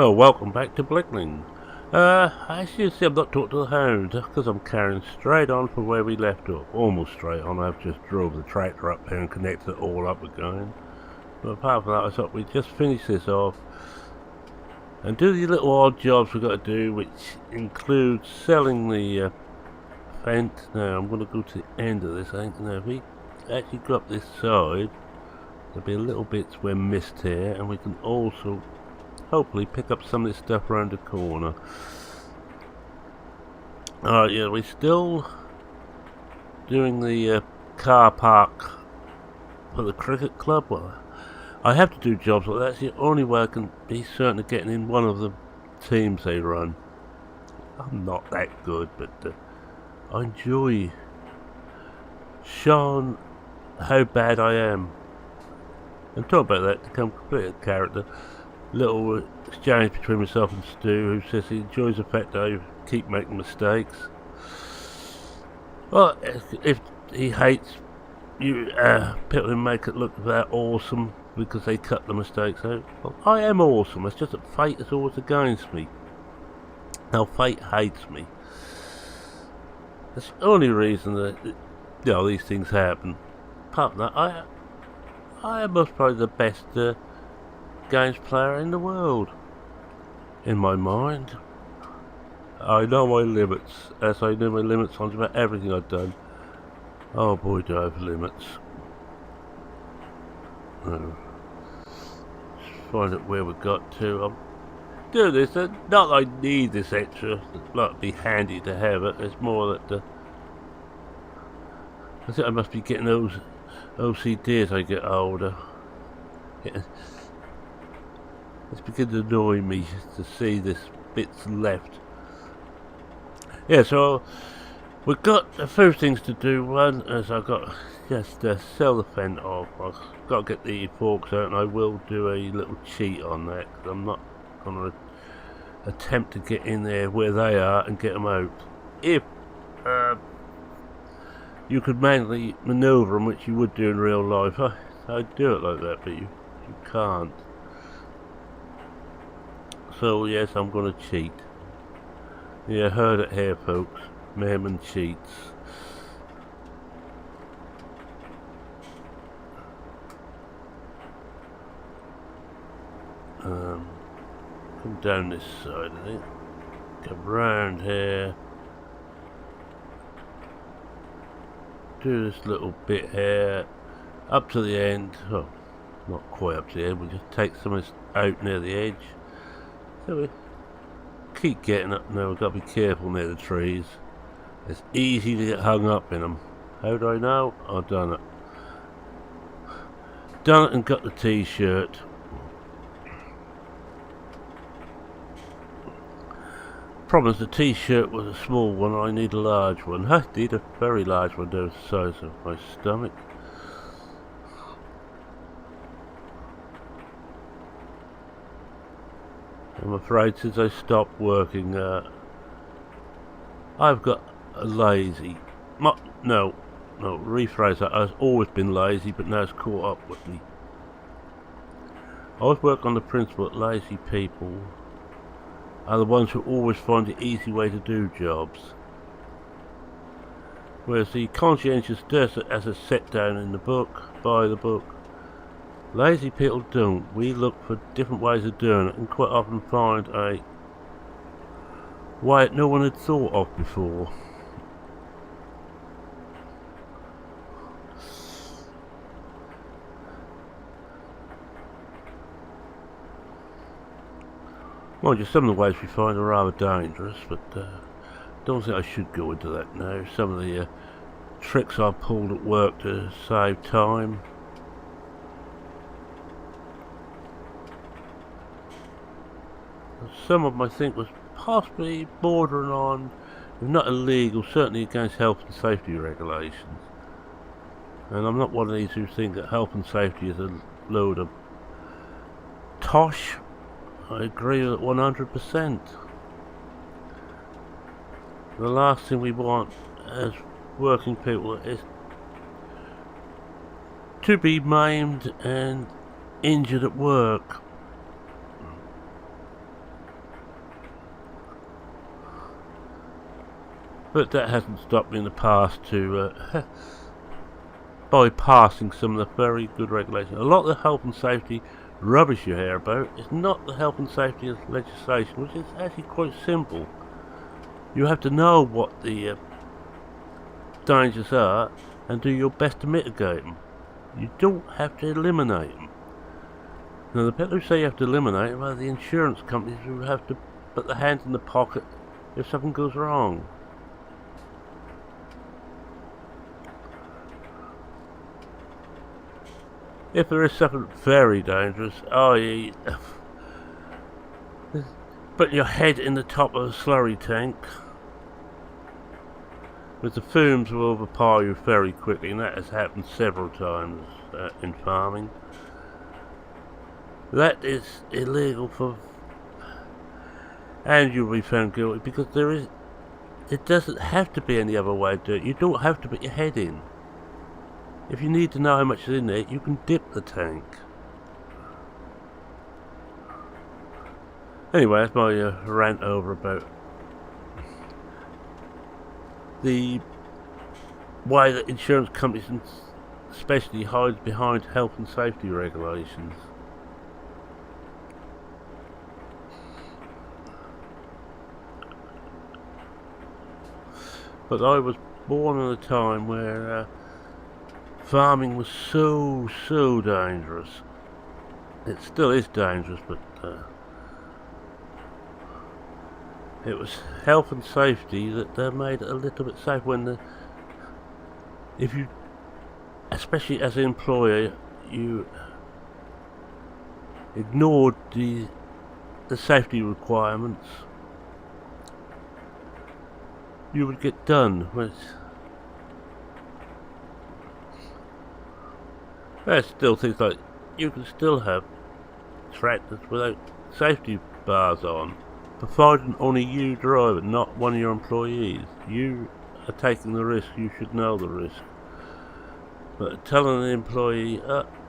Oh, welcome back to Blickling. As you see, I'm not talking to the hound, because I'm carrying straight on from where we left off. Almost straight on. I've just drove the tractor up here and connected it all up again. But apart from that, I thought we'd just finish this off and do the little odd jobs we've got to do, which includes selling the fence. Now, I'm going to go to the end of this. I think now, if we actually go up this side, there'll be a little bits we're missed here, and we can also hopefully pick up some of this stuff around the corner. Alright, yeah, we're still doing the car park for the cricket club. Well, I have to do jobs like that. That's the only way I can be certain of getting in one of the teams they run. I'm not that good, but I enjoy showing how bad I am. And talk about that to become completely a character. Little exchange between myself and Stu, who says he enjoys the fact that I keep making mistakes. Well, if he hates you people who make it look that awesome because they cut the mistakes out, well, I am awesome. It's just that fate is always against me. Now, fate hates me. That's the only reason that these things happen. Apart from that, I am most probably the best games player in the world, in my mind. I know my limits, as I know my limits on about everything I've done. Oh boy, do I have limits. Let's find out where we got to. I'm doing this, not that I need this extra, it's like it'd be handy to have it. It's more that I think I must be getting those OCD as I get older. Yeah. It's beginning to annoy me to see this bits left. Yeah, so we've got a few things to do. One is I've got just sell the fence off. I've got to get the forks out, and I will do a little cheat on that, because I'm not going to attempt to get in there where they are and get them out. If you could manually manoeuvre them, which you would do in real life, I'd do it like that, but you can't. So yes, I'm gonna cheat. Yeah, heard it here, folks. Merman cheats. Come down this side, I think. Come round here. Do this little bit here. Up to the end. Oh, not quite up to the end. We'll just take some of this out near the edge. So we keep getting up now. We've got to be careful near the trees. It's easy to get hung up in them. How do I know? I've done it. Done it and got the t-shirt. Problem is the t-shirt was a small one. I need a large one. I need a very large one down the size of my stomach. I'm afraid since I stopped working, I've got a lazy... No, rephrase that. I've always been lazy, but now it's caught up with me. I always work on the principle that lazy people are the ones who always find the easy way to do jobs. Whereas the conscientious does it as a set down in the book, by the book. Lazy people don't. We look for different ways of doing it and quite often find a way that no one had thought of before. Mind you, some of the ways we find are rather dangerous, but don't think I should go into that now. Some of the tricks I pulled at work to save time. Some of them I think was possibly bordering on, if not illegal, certainly against health and safety regulations. And I'm not one of these who think that health and safety is a load of tosh. I agree with it 100%. The last thing we want as working people is to be maimed and injured at work. But that hasn't stopped me in the past to bypassing some of the very good regulations. A lot of the health and safety rubbish you hear about is not the health and safety legislation, which is actually quite simple. You have to know what the dangers are and do your best to mitigate them. You don't have to eliminate them. Now, the people who say you have to eliminate them are the insurance companies who have to put their hands in the pocket if something goes wrong. If there is something very dangerous, i.e. put your head in the top of a slurry tank, because the fumes will overpower you very quickly, and that has happened several times in farming. That is illegal and you'll be found guilty, because it doesn't have to be any other way to do it. You don't have to put your head in. If you need to know how much is in there, you can dip the tank. Anyway, that's my rant over about the way that insurance companies especially hide behind health and safety regulations. But I was born in a time where farming was so dangerous. It still is dangerous, but it was health and safety that made it a little bit safe. If you, especially as an employer, you ignored the safety requirements, you would get done with. There's still things like you can still have tractors without safety bars on, provided only you drive it, not one of your employees. You are taking the risk, you should know the risk. But telling an employee,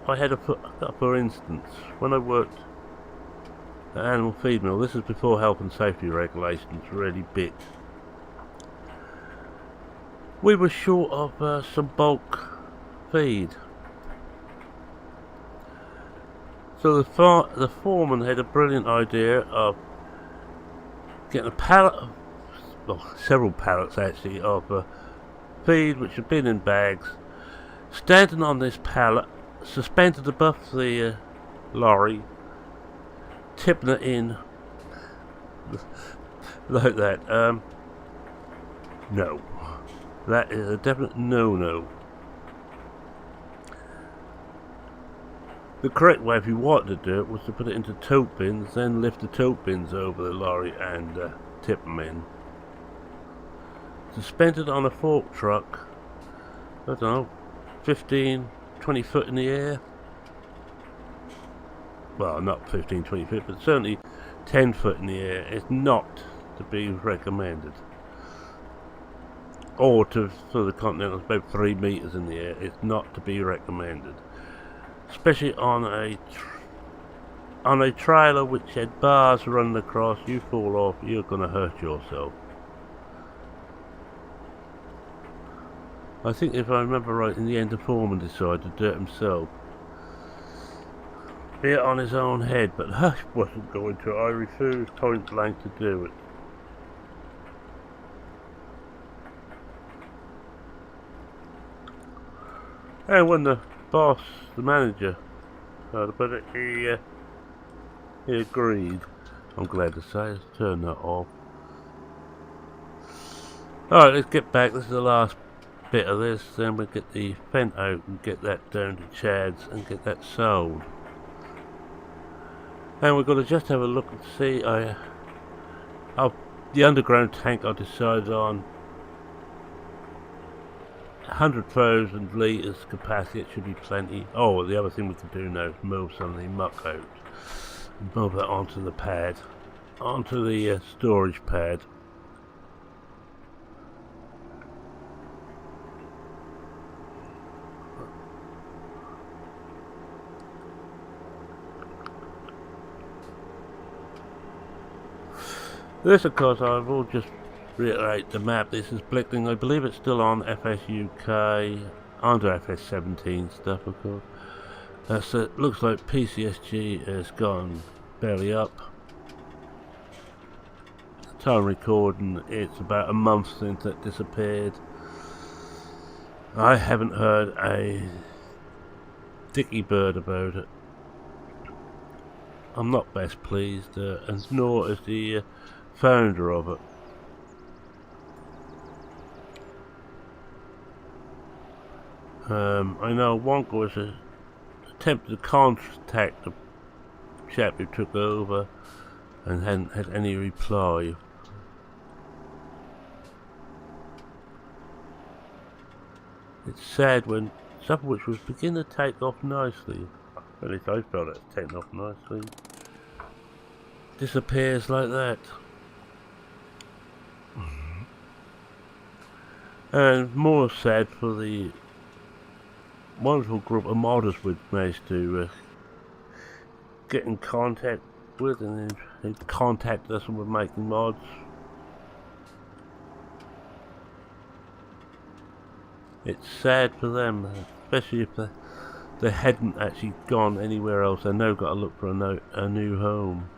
for instance, when I worked at animal feed mill, this is before health and safety regulations were really big. We were short of some bulk feed. So the foreman had a brilliant idea of getting a pallet, several pallets actually, of feed which had been in bags, standing on this pallet, suspended above the lorry, tipping it in like that. No. That is a definite no-no. The correct way, if you wanted to do it, was to put it into tote bins, then lift the tote bins over the lorry and tip them in. Suspended on a fork truck, I don't know, 15, 20 foot in the air. Well, not 15, 20 feet, but certainly 10 foot in the air is not to be recommended. Or for the Continental, about 3 meters in the air, it's not to be recommended. Especially on a trailer which had bars running across. You fall off, you're going to hurt yourself. I think if I remember right, in the end the foreman decided to do it himself. Be it on his own head, but I wasn't going to. I refused point blank to do it. And when the boss, the manager, heard about it, he agreed. I'm glad to say, let's turn that off. Alright, let's get back. This is the last bit of this. Then we'll get the fent out and get that down to Chad's and get that sold. And we're going to just have a look and see. The underground tank I decided on. 100,000 litres capacity, it should be plenty. Oh, the other thing we can do now is move some of the muck out. Move that onto the pad, onto the storage pad. This, of course, I've all just reiterate the map. This is Blickling. I believe it's still on FSUK, under FS17 stuff, of course. So it looks like PCSG has gone belly up. Time recording, it's about a month since it disappeared. I haven't heard a dicky bird about it. I'm not best pleased, and nor is the founder of it. I know Wonka was attempted to contact the chap who took over and hadn't had any reply. It's sad when stuff which was beginning to take off nicely, at least I felt it's taken off nicely, disappears like that. And more sad for the wonderful group of modders we've managed to get in contact with, and they contacted us and we're making mods. It's sad for them, especially if they hadn't actually gone anywhere else. They've now got to look for a new home.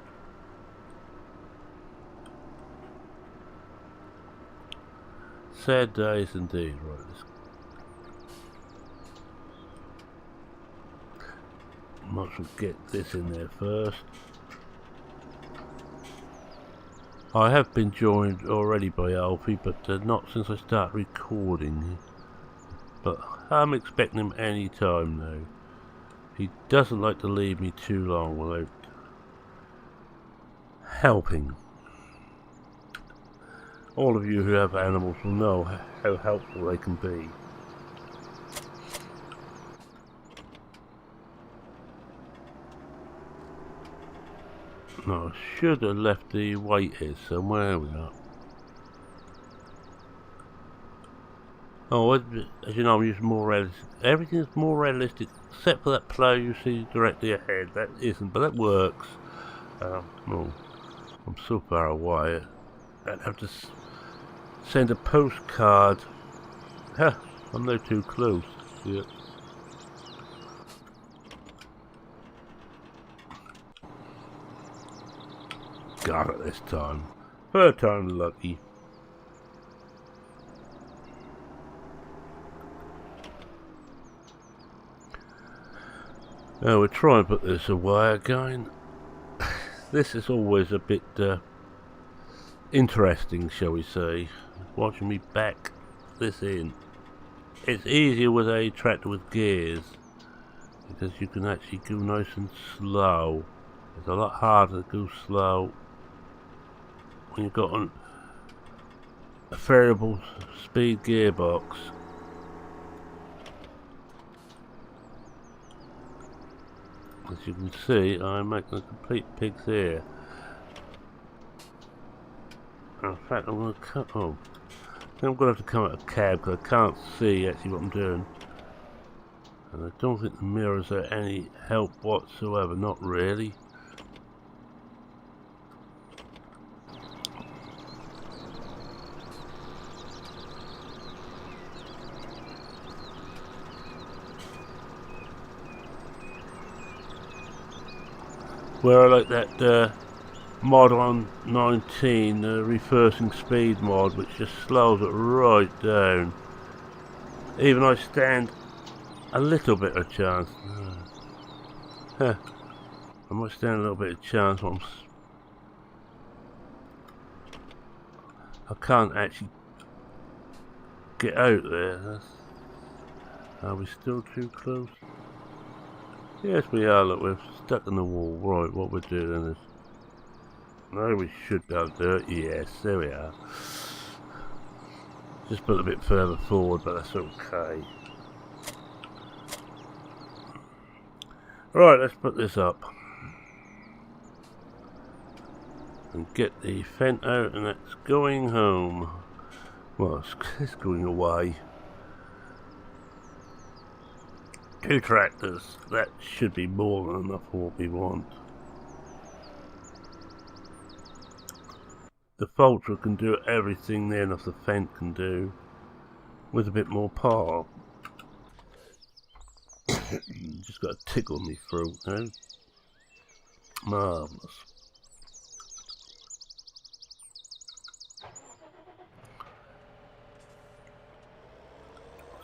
Sad days indeed. Right, might as well get this in there first. I have been joined already by Alfie, but not since I started recording. But I'm expecting him any time now. He doesn't like to leave me too long without helping. All of you who have animals will know how helpful they can be. No, I should have left the weight here somewhere. We are. Oh, as you know, I'm using more realistic. Everything's more realistic, except for that plough you see directly ahead. That isn't, but that works. Oh, I'm so far away. I'd have to send a postcard. Huh, I'm no too close. Yeah. Got it this time. Third time lucky. Now we'll try and put this away again. This is always a bit interesting, shall we say. Watching me back this in. It's easier with a tractor with gears, because you can actually go nice and slow. It's a lot harder to go slow when you've got a variable speed gearbox. As you can see, I'm making a complete pig's ear. In fact, I'm going to cut. Oh, I think I'm going to have to come out of cab because I can't see actually what I'm doing. And I don't think the mirrors are any help whatsoever. Not really. Where I like that mod on 19, the reversing speed mod, which just slows it right down. Even I stand a little bit of chance. Huh. I might stand a little bit of chance when I can't actually get out there. Are we still too close? Yes, we are. Look, we're stuck in the wall. Right, what we're doing is... No, we should be able to do it. Yes, there we are. Just put a bit further forward, but that's okay. Right, let's put this up. And get the Fent out, and that's going home. Well, it's going away. 2 tractors, that should be more than enough for what we want. the Vulture can do everything the end of the Fent can do with a bit more power. Just got a tickle in my throat now. Marvellous.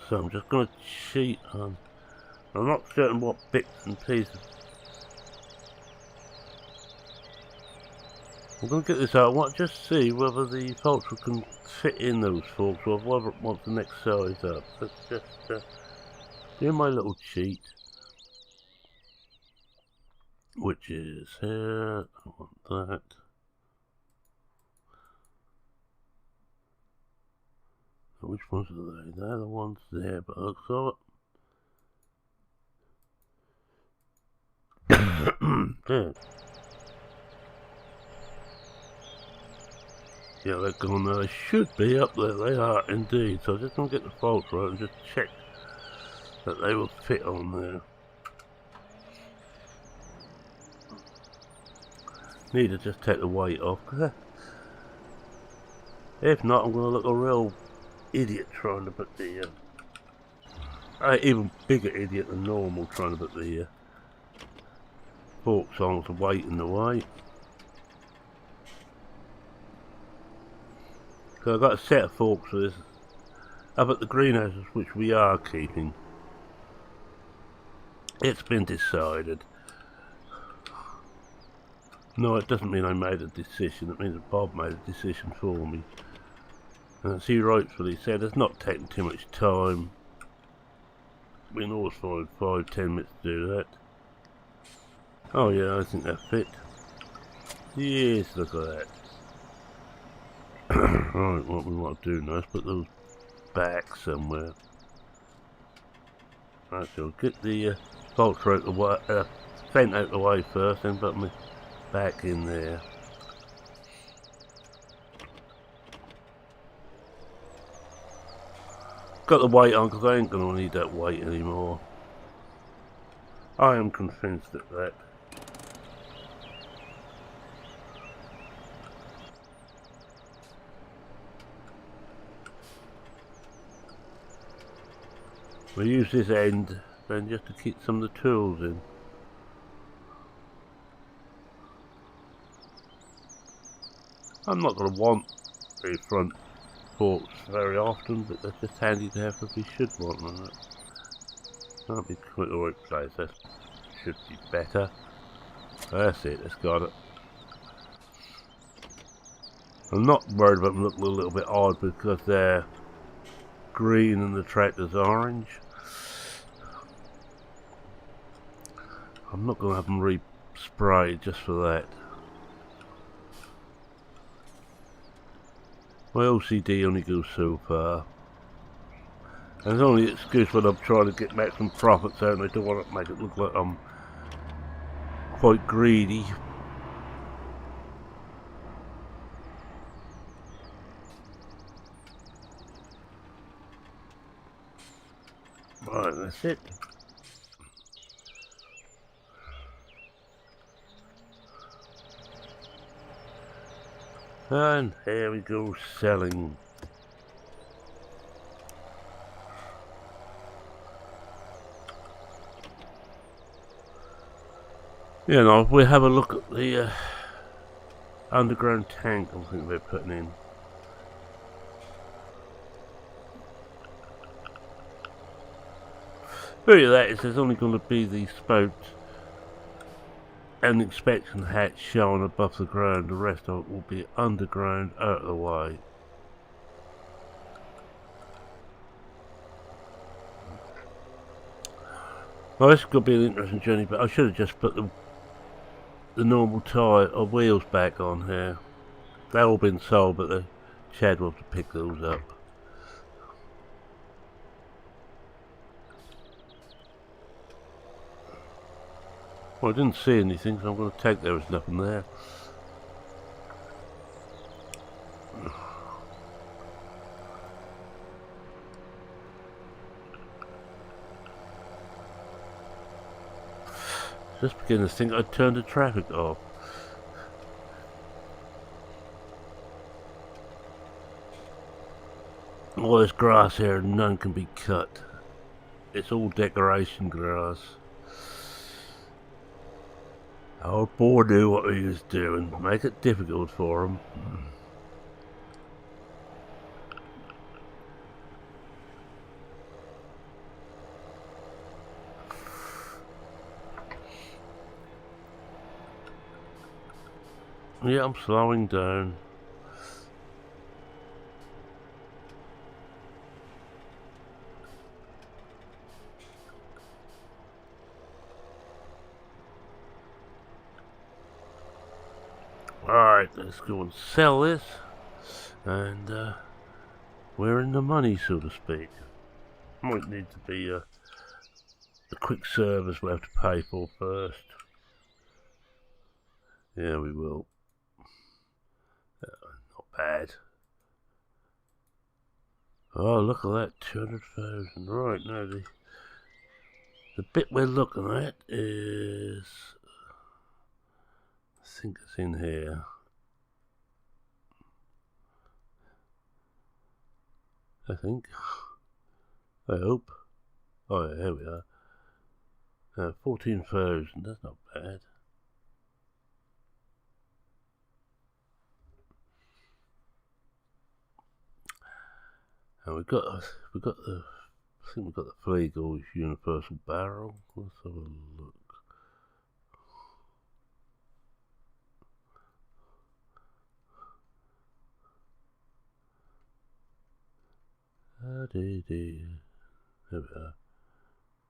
So I'm just going to cheat on. I'm not certain what bits and pieces. I'm going to get this out. I want to just see whether the Vulture can fit in those forks or whether it wants the next size up. Let's just do my little cheat, which is here. I want that. Which ones are they? They're the ones there, but I saw it. There. Yeah, they're gone there. They should be up there. They are indeed. So I'm just going to get the Vulture out and just check that they will fit on there. Need to just take the weight off. If not, I'm going to look a real idiot trying to put the even bigger idiot than normal trying to put the forks on with the weight in the way. So I've got a set of forks for this up at the greenhouses, which we are keeping. It's been decided. No, it doesn't mean I made a decision, it means that Bob made a decision for me. And as he rightfully said, it's not taking too much time. We can always find 5-10 minutes to do that. Oh yeah, I think that fit. Yes, look at that. Right, what we want to do now is put those back somewhere. Right, so get the Vulture out the way, Fent out the way first, then put me back in there. Got the weight on because I ain't going to need that weight anymore. I am convinced of that. We use this end then just to keep some of the tools in. I'm not going to want the front forks very often, but they're just handy to have if we should want them. That'll be quite the right place. That should be better. That's it, that's got it. I'm not worried about them looking a little bit odd because they're green and the tractor's orange. I'm not going to have them re-sprayed just for that. My OCD only goes so far. And it's only an excuse when I'm trying to get maximum profits out and I don't want to make it look like I'm quite greedy. Right, that's it. And here we go, selling. You know, we have a look at the underground tank I think they're putting in. Beauty of that is there's only going to be the spout and inspection hatch showing above the ground. The rest of it will be underground, out of the way. Well, this is going to be an interesting journey, but I should have just put the normal tyre or wheels back on here. They've all been sold, but the Chad will have to pick those up. Well, I didn't see anything, so I'm going to take there was nothing there. Just beginning to think I'd turn the traffic off. All this grass here, none can be cut. It's all decoration grass. OldBor knew what he was doing. Make it difficult for him. Yeah, I'm slowing down. Alright, let's go and sell this. And we're in the money, so to speak. Might need to be a quick service we'll have to pay for first. Yeah, we will. Not bad. Oh, look at that, 200,000. Right, now the bit we're looking at is... I think it's in here. I think. I hope. Oh, yeah, here we are. 14,000, that's not bad. And we got the, I think we've got the 3 gauge universal barrel. Let's have a look. There we are.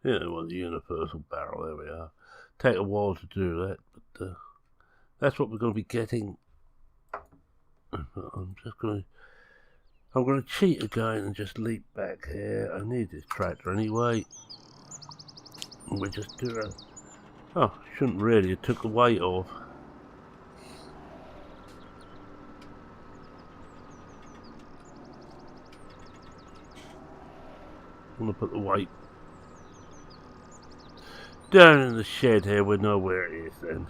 Yeah, well, the universal barrel, there we are. Take a while to do that, but that's what we're going to be getting. I'm going to cheat again and just leap back here. I need this tractor anyway. And we just do a... Oh, shouldn't really, it took the weight off. I'm going to put the weight down in the shed here. We know where it is then.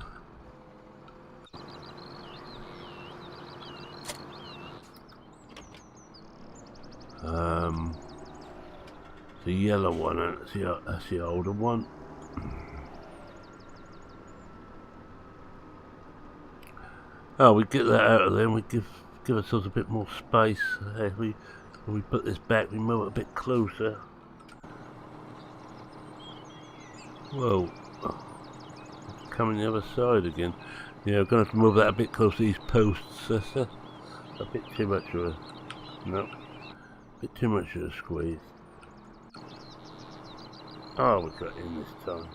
The yellow one, and that's the older one. Oh, we get that out of there and we give ourselves a bit more space. When we put this back, we move it a bit closer. Whoa. Coming the other side again. Yeah, we're going to have to move that a bit closer to these posts. That's a bit too much of a... No. A bit too much of a squeeze. Oh, we got in this time.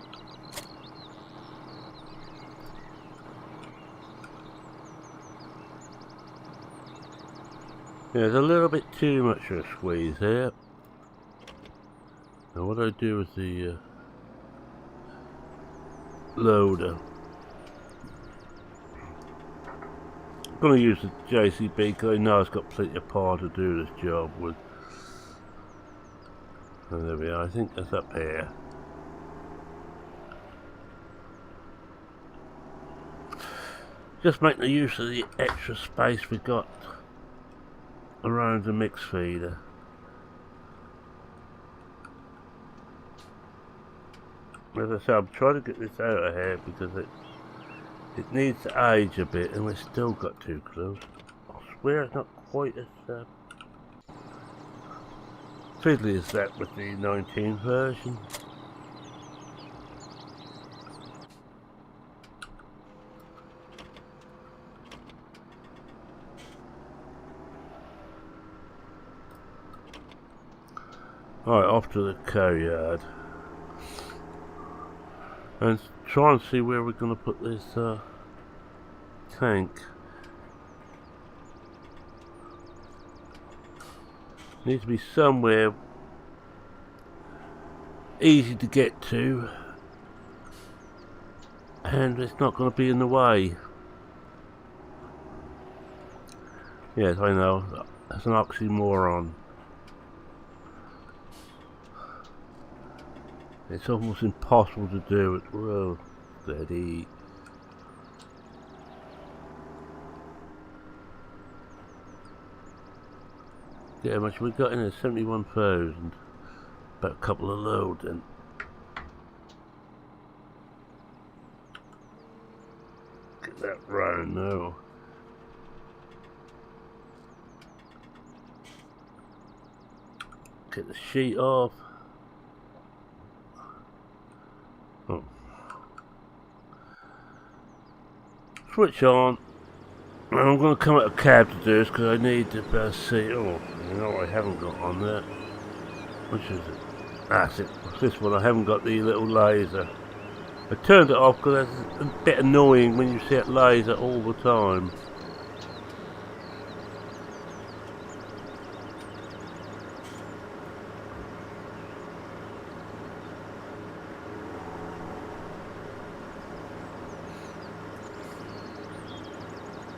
Yeah, there's a little bit too much of a squeeze here. Now what I do with the loader, I'm going to use the JCB because I know it's got plenty of power to do this job with. Oh, there we are, I think that's up here. Just making use of the extra space we got around the mix feeder. As I say, I'm trying to get this out of here because it needs to age a bit and we've still got too close. I swear it's not quite as fiddly as that with the 19 version. Alright, off to the cow yard. And try and see where we're going to put this tank. Needs to be somewhere easy to get to, and it's not going to be in the way. Yes, I know, that's an oxymoron. It's almost impossible to do it. Whoa, steady. Get how much we got in there? 71,000. About a couple of loads then. Get that running now. Get the sheet off. Oh. Switch on. And I'm going to come out of cab to do this because I need to see. Oh, you know what I haven't got on there? Which is it? That's it. This one. I haven't got the little laser. I turned it off because it's a bit annoying when you see it laser all the time.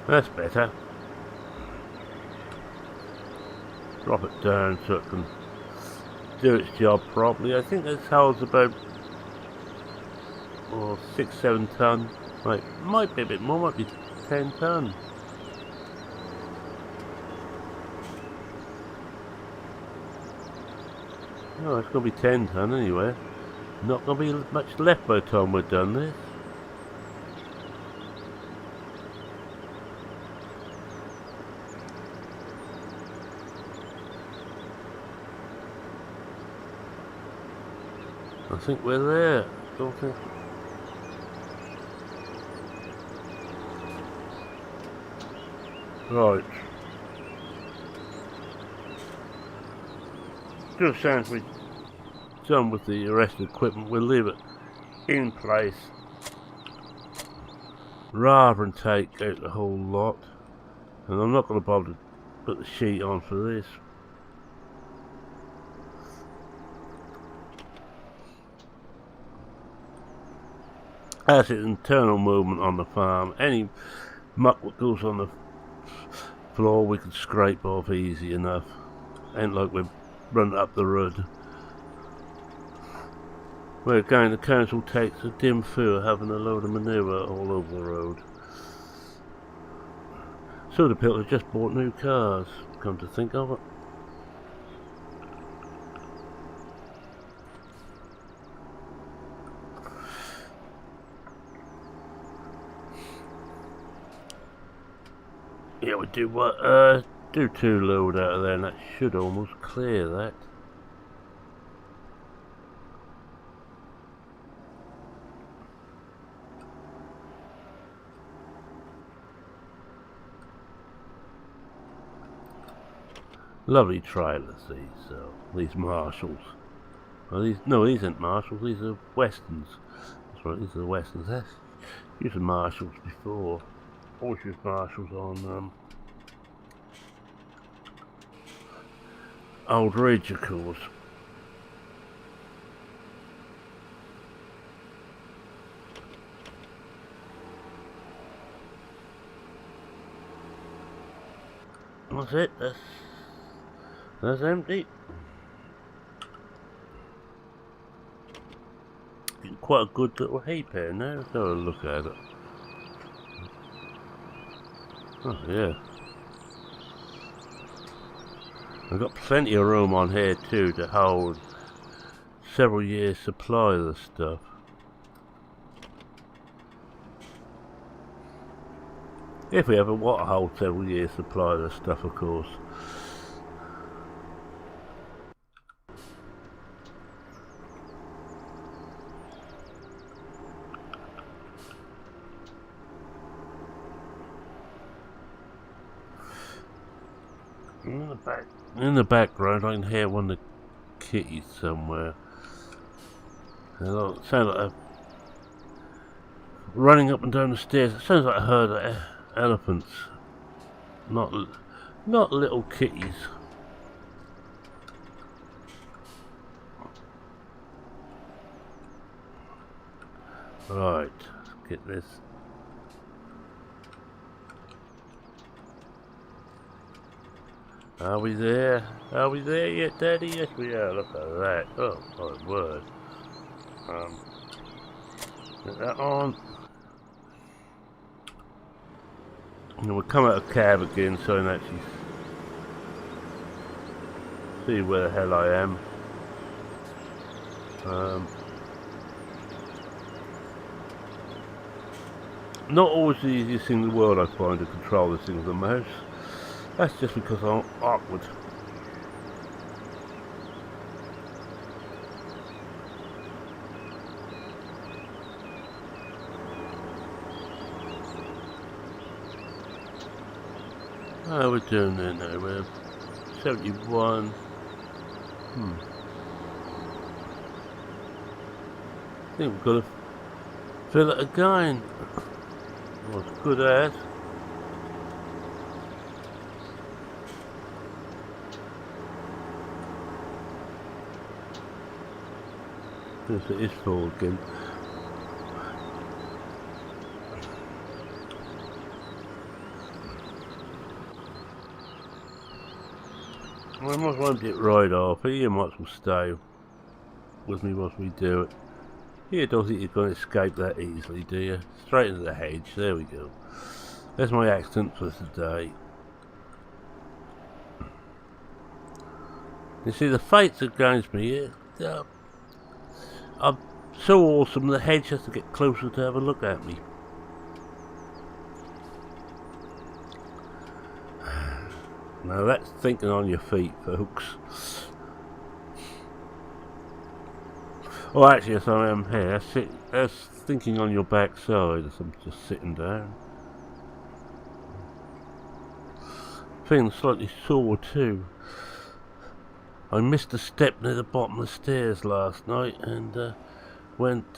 That's better. Drop it down so it can do its job properly. I think this holds about 6-7 ton. Right, might be a bit more, might be 10 ton. No, it's going to be 10 ton anyway. Not going to be much left by the time we're done this. I think we're there. Don't think. Right. Just sounds we're done with the rest of the equipment. We'll leave it in place rather than take out the whole lot. And I'm not going to bother to put the sheet on for this. As it's internal movement on the farm, any muck that goes on the floor we can scrape off easy enough. Ain't like we're running up the road. Where again the council takes a dim foo having a load of manure all over the road. So the people have just bought new cars, come to think of it. Yeah, we do what? Do 2 load out of there, and that should almost clear that. Lovely trailers, these Marshalls. Well, these aren't Marshalls. These are Westerns. That's right, these are the Westerns. That's used Marshalls before. Always used Marshalls on Old Ridge, of course. That's it. That's empty. Quite a good little heap here now. Let's have a look at it. Oh yeah. I've got plenty of room on here too to hold several years supply of the stuff. If we ever want to hold several years supply of the stuff, of course. In the background I can hear one of the kitties somewhere. It sounds like running up and down the stairs. It sounds like a herd of elephants. Not little kitties. Right, let's get this. Are we there? Are we there yet, Daddy? Yes, we are. Look at that. Oh, my word. Get that on. And we'll come out of cab again so I can actually See where the hell I am. Not always the easiest thing in the world, I find, to control this thing with the mouse. That's just because I'm awkward. How are we doing there now? We're 71. I think we've got to fill it again. What's good at? Yes, it is full again. I might want to get right off. You might as well stay with me whilst we do it. You don't think you're going to escape that easily, do you? Straight into the hedge. There we go. There's my accident for today. You see, the fate's against me. I'm so awesome, the hedge has to get closer to have a look at me. Now that's thinking on your feet, folks. Oh, actually, yes, I am here. That's thinking on your backside as I'm just sitting down. Feeling slightly sore too. I missed a step near the bottom of the stairs last night and went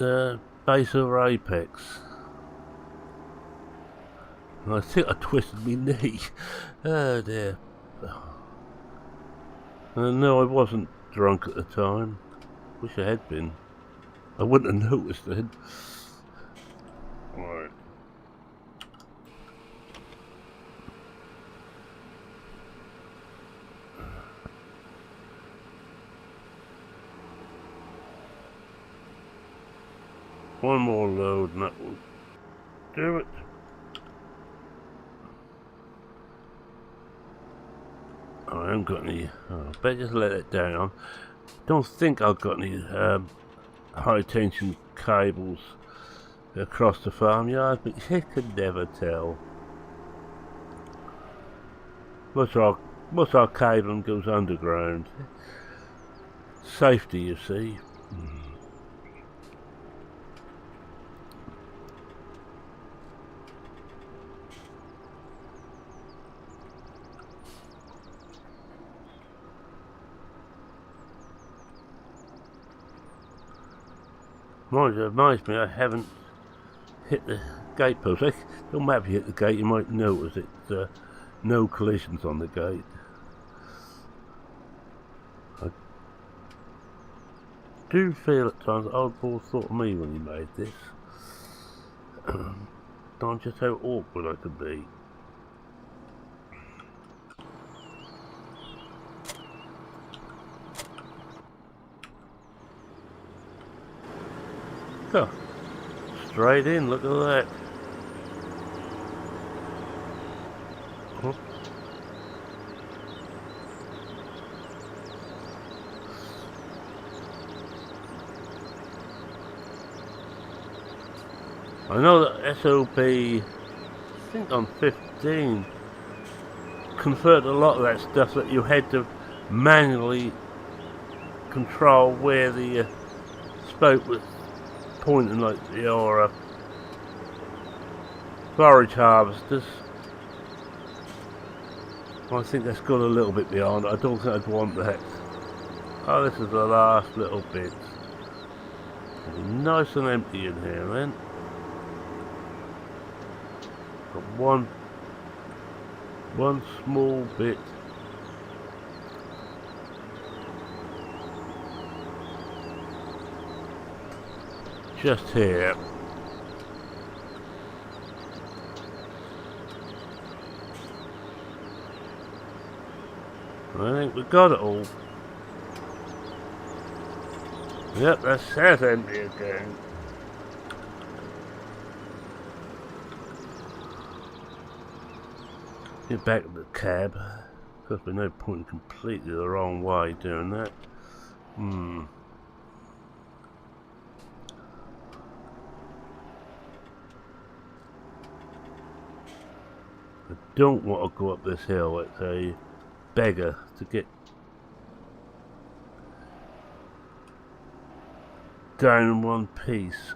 base over apex. And I think I twisted my knee. Oh dear. No, I wasn't drunk at the time. Wish I had been. I wouldn't have noticed then. Right. One more load and that will do it. I haven't got any. Oh, I better just let it down. Don't think I've got any high tension cables across the farmyard, but you could never tell. Most of our cabling goes underground. Safety, you see. Mind you, it reminds me I haven't hit the gate post. It don't matter if you hit the gate, you might notice it's no collisions on the gate. I do feel at times that OldBor thought of me when he made this. Don't just how awkward I could be. Oh, straight in, look at that. Huh? I know that SOP, I think on 15, converted a lot of that stuff that you had to manually control where the spoke was pointing, like your forage harvesters. I think that's gone a little bit beyond. I don't think I'd want that. Oh, this is the last little bit. Nice and empty in here then. Got one small bit. Just here. I think we got it all. Yep, that's empty again. Get back to the cab. Because we know pointing completely the wrong way doing that. I don't want to go up this hill. It's a beggar to get down in one piece.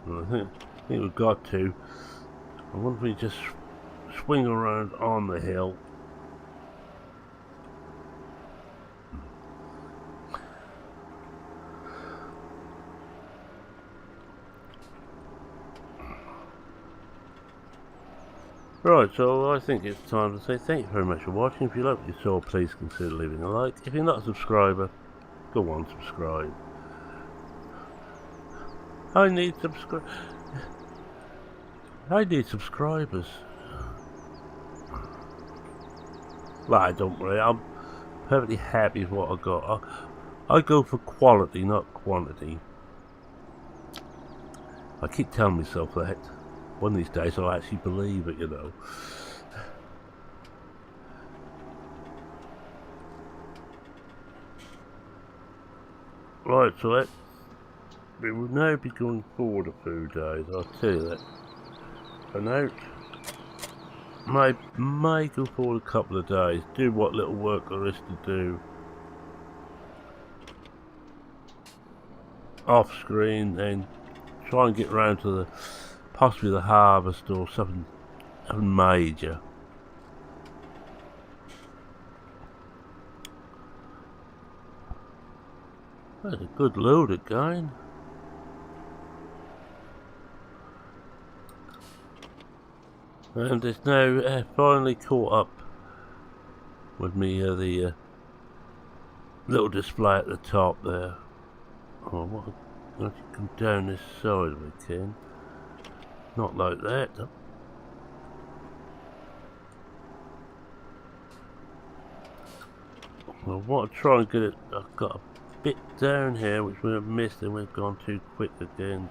I think we've got to. I wonder if we just swing around on the hill. Right, so I think it's time to say thank you very much for watching. If you like what you saw, please consider leaving a like. If you're not a subscriber, go on, subscribe. I need subscribers. Well, I don't really. I'm perfectly happy with what I got. I go for quality, not quantity. I keep telling myself that. One of these days I'll actually believe it, you know. Right, so we will now be going forward a few days, I'll tell you that. For now, may go forward a couple of days, do what little work there is to do off screen, then try and get round to possibly the harvest or something major. That's a good load again. And it's now finally caught up with me the little display at the top there. Oh, what? I have to come down this side if we can. Not like that. I want to try and get it. I've got a bit down here which we've missed and we've gone too quick again.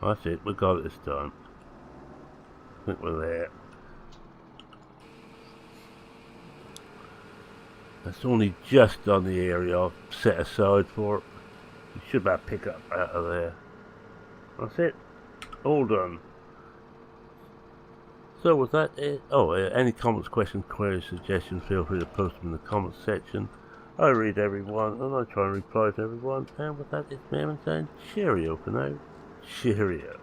That's it, we got it this time. I think we're there. That's only just on the area I've set aside for it. You should about pick up out of there. That's it. All done. So with that, any comments, questions, queries, suggestions, feel free to post them in the comments section. I read everyone and I try and reply to everyone. And with that, it's me saying cheerio for now. Cheerio.